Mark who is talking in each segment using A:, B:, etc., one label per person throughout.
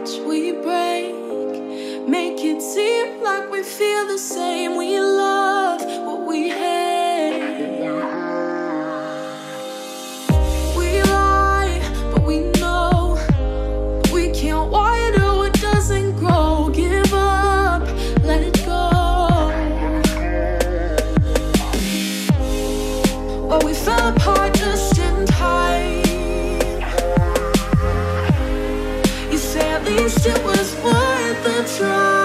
A: watch we break, make it seem like we feel the same. We love what we hate. We lie, but we know we can't water what doesn't grow. Give up, let it go. Well, we fell apart just in time. You say at least it was worth the try.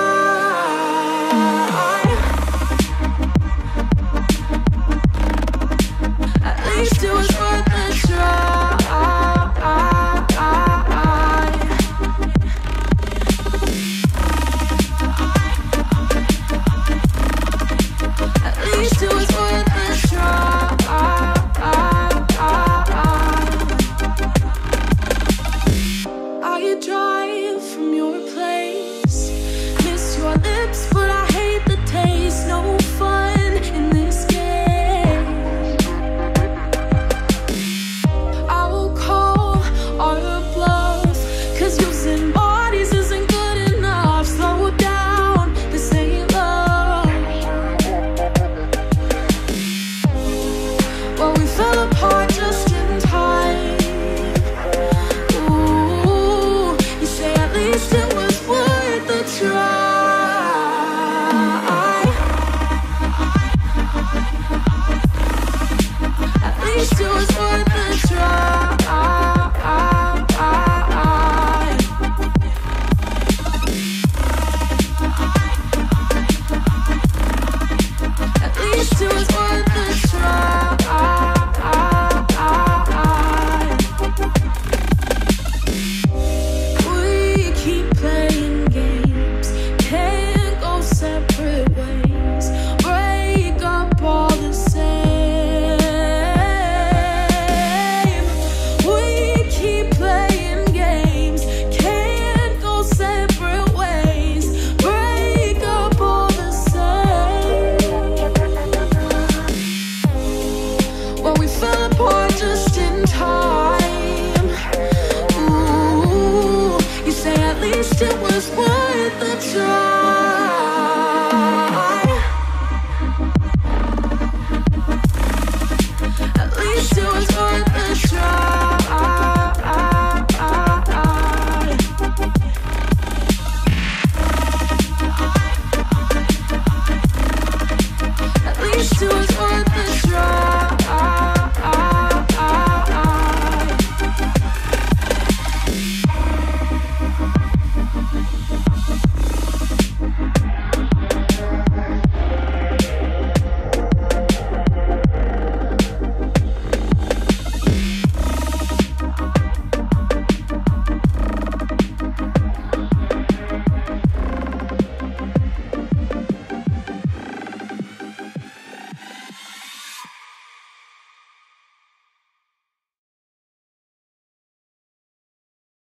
A: At least it was worth the try. At least it was worth the try. I drive from your place, miss your lips, but I hate the taste. No fun in this game. I will call our bluff, 'cause using bodies isn't good enough. Slow down, this ain't love. Well, we fell apart just in time. Ooh, you say at least it was worth the try. At least it was worth the try. At least it was worth the try. We keep playing games, can't go separate ways. Break up all the same. We keep playing games, can't go separate ways. Break up all the same. Well, we fell apart just in time. Ooh, you say at least it was worth the try.